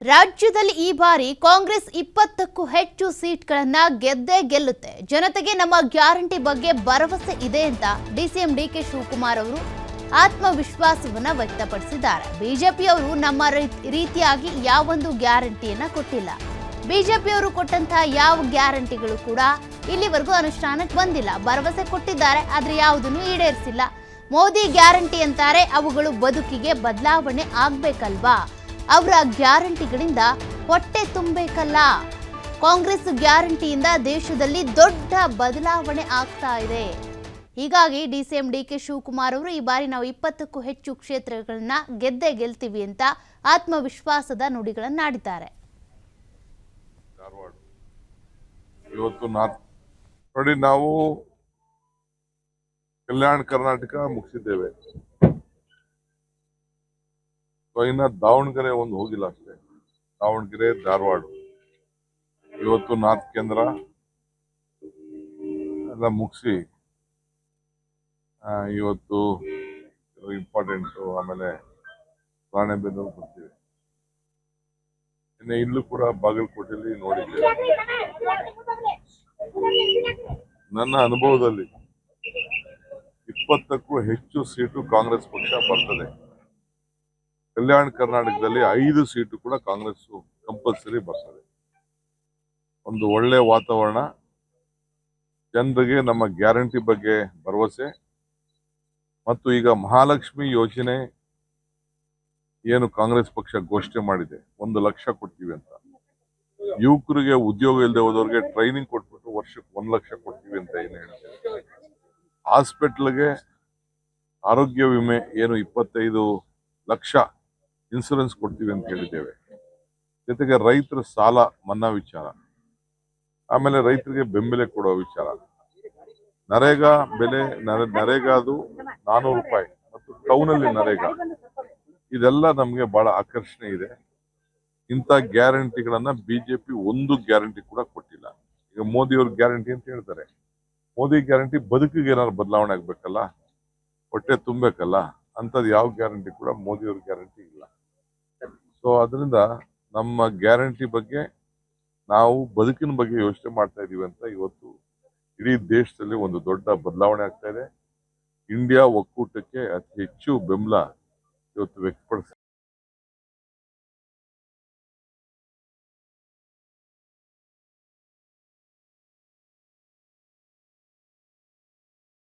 ರಾಜ್ಯದಲ್ಲಿ ಈ ಬಾರಿ ಕಾಂಗ್ರೆಸ್ 20ಕ್ಕೂ ಹೆಚ್ಚು ಸೀಟ್ಗಳನ್ನ ಗೆದ್ದೇ ಗೆಲ್ಲುತ್ತೆ. ಜನತೆಗೆ ನಮ್ಮ ಗ್ಯಾರಂಟಿ ಬಗ್ಗೆ ಭರವಸೆ ಇದೆ ಅಂತ ಡಿಸಿಎಂ ಡಿಕೆ ಶಿವಕುಮಾರ್ ಅವರು ಆತ್ಮವಿಶ್ವಾಸವನ್ನ ವ್ಯಕ್ತಪಡಿಸಿದ್ದಾರೆ. ಬಿಜೆಪಿಯವರು ನಮ್ಮ ರೀತಿಯಾಗಿ ಯಾವೊಂದು ಗ್ಯಾರಂಟಿಯನ್ನ ಕೊಟ್ಟಿಲ್ಲ. ಬಿಜೆಪಿಯವರು ಕೊಟ್ಟಂತಹ ಯಾವ ಗ್ಯಾರಂಟಿಗಳು ಕೂಡ ಇಲ್ಲಿವರೆಗೂ ಅನುಷ್ಠಾನಕ್ಕೆ ಬಂದಿಲ್ಲ. ಭರವಸೆ ಕೊಟ್ಟಿದ್ದಾರೆ, ಆದ್ರೆ ಯಾವುದನ್ನು ಈಡೇರಿಸಿಲ್ಲ. ಮೋದಿ ಗ್ಯಾರಂಟಿ ಅಂತಾರೆ, ಅವುಗಳು ಬದುಕಿಗೆ ಬದಲಾವಣೆ ಆಗ್ಬೇಕಲ್ವಾ? ಅವರ ಗ್ಯಾರಂಟಿಗಳಿಂದ ಹೊಟ್ಟೆ ತುಂಬಬೇಕಲ್ಲ. ಕಾಂಗ್ರೆಸ್ ಗ್ಯಾರಂಟಿಯಿಂದ ದೇಶದಲ್ಲಿ ದೊಡ್ಡ ಬದಲಾವಣೆ ಆಗ್ತಾ ಇದೆ. ಹೀಗಾಗಿ ಡಿಸಿಎಂ ಡಿಕೆ ಶಿವಕುಮಾರ್ ಅವರು ಈ ಬಾರಿ ನಾವು 20ಕ್ಕೂ ಹೆಚ್ಚು ಕ್ಷೇತ್ರಗಳನ್ನ ಗೆದ್ದೇ ಗೆಲ್ತೀವಿ ಅಂತ ಆತ್ಮವಿಶ್ವಾಸದ ನುಡಿಗಳನ್ನಾಡಿದ್ದಾರೆ. ಇವತ್ತು ನೋಡಿ, ನಾವು ಕಲ್ಯಾಣ ಕರ್ನಾಟಕ ಮುಗಿಸಿದ್ದೇವೆ. ಇನ್ನ ದಾವಣಗೆರೆ ಒಂದು ಹೋಗಿಲ್ಲ ಅಷ್ಟೇ. ದಾವಣಗೆರೆ, ಧಾರವಾಡ, ಇವತ್ತು ನಾರ್ತ್ ಕೇಂದ್ರ ಎಲ್ಲ ಮುಗಿಸಿ ಇವತ್ತು ಇಂಪಾರ್ಟೆಂಟು. ಆಮೇಲೆ ರಾಣೆಬೆನ್ನೂರು ಬರ್ತೀವಿ. ಇನ್ನು ಇಲ್ಲೂ ಕೂಡ ಬಾಗಲಕೋಟೆಯಲ್ಲಿ ನೋಡಿದ್ದೇವೆ. ನನ್ನ ಅನುಭವದಲ್ಲಿ 20ಕ್ಕೂ ಹೆಚ್ಚು ಸೀಟು ಕಾಂಗ್ರೆಸ್ ಪಕ್ಷ ಬರ್ತದೆ. ಕಲ್ಯಾಣ ಕರ್ನಾಟಕದಲ್ಲಿ 5 ಸೀಟು ಕೂಡ ಕಾಂಗ್ರೆಸ್ ಕಂಪಲ್ಸರಿ ಬರ್ತದೆ. ಒಂದು ಒಳ್ಳೆ ವಾತಾವರಣ, ಜನರಿಗೆ ನಮ್ಮ ಗ್ಯಾರಂಟಿ ಬಗ್ಗೆ ಭರವಸೆ, ಮತ್ತು ಈಗ ಮಹಾಲಕ್ಷ್ಮಿ ಯೋಜನೆ ಏನು ಕಾಂಗ್ರೆಸ್ ಪಕ್ಷ ಘೋಷಣೆ ಮಾಡಿದೆ, 1 ಲಕ್ಷ ಕೊಡ್ತೀವಿ ಅಂತ. ಯುವಕರಿಗೆ ಉದ್ಯೋಗ ಇಲ್ಲದೆ ಹೋದವ್ರಿಗೆ ಟ್ರೈನಿಂಗ್ ಕೊಟ್ಬಿಟ್ಟು ವರ್ಷಕ್ಕೆ 1 ಲಕ್ಷ ಕೊಡ್ತೀವಿ ಅಂತ ಏನು ಹೇಳ್ತೀವಿ. ಹಾಸ್ಪಿಟ್ಲ್ಗೆ ಆರೋಗ್ಯ ವಿಮೆ ಏನು 25 ಲಕ್ಷ ಇನ್ಸೂರೆನ್ಸ್ ಕೊಡ್ತೀವಿ ಅಂತ ಹೇಳಿದ್ದೇವೆ. ಜೊತೆಗೆ ರೈತರ ಸಾಲ ಮನ್ನಾ ವಿಚಾರ, ಆಮೇಲೆ ರೈತರಿಗೆ ಬೆಂಬಲ ಕೊಡುವ ವಿಚಾರ, ನರೇಗಾ ಬೆಲೆ, ನರೇಗಾದು 400 ರೂಪಾಯಿ ಮತ್ತು ಟೌನಲ್ಲಿ ನರೇಗಾ, ಇದೆಲ್ಲ ನಮಗೆ ಬಹಳ ಆಕರ್ಷಣೆ ಇದೆ. ಇಂಥ ಗ್ಯಾರಂಟಿಗಳನ್ನ ಬಿಜೆಪಿ ಒಂದು ಗ್ಯಾರಂಟಿ ಕೂಡ ಕೊಟ್ಟಿಲ್ಲ. ಈಗ ಮೋದಿಯವ್ರ ಗ್ಯಾರಂಟಿ ಅಂತ ಹೇಳ್ತಾರೆ. ಮೋದಿ ಗ್ಯಾರಂಟಿ ಬದುಕಿಗೆ ಏನಾದ್ರು ಬದಲಾವಣೆ ಆಗ್ಬೇಕಲ್ಲ, ಹೊಟ್ಟೆ ತುಂಬಬೇಕಲ್ಲ. ಅಂಥದ್ದು ಯಾವ ಗ್ಯಾರಂಟಿ ಕೂಡ ಮೋದಿಯವ್ರ ಗ್ಯಾರಂಟಿ ಇಲ್ಲ. ಸೊ ಅದರಿಂದ ನಮ್ಮ ಗ್ಯಾರಂಟಿ ಬಗ್ಗೆ, ನಾವು ಬದುಕಿನ ಬಗ್ಗೆ ಯೋಚನೆ ಮಾಡ್ತಾ ಇದೀವಿ ಅಂತ ಇವತ್ತು ಇಡೀ ದೇಶದಲ್ಲಿ ಒಂದು ದೊಡ್ಡ ಬದಲಾವಣೆ ಆಗ್ತಾ ಇದೆ. ಇಂಡಿಯಾ ಒಕ್ಕೂಟಕ್ಕೆ ಅತಿ ಹೆಚ್ಚು ಬೆಂಬಲ ಇವತ್ತು ವ್ಯಕ್ತಪಡಿಸ್ತಾರೆ.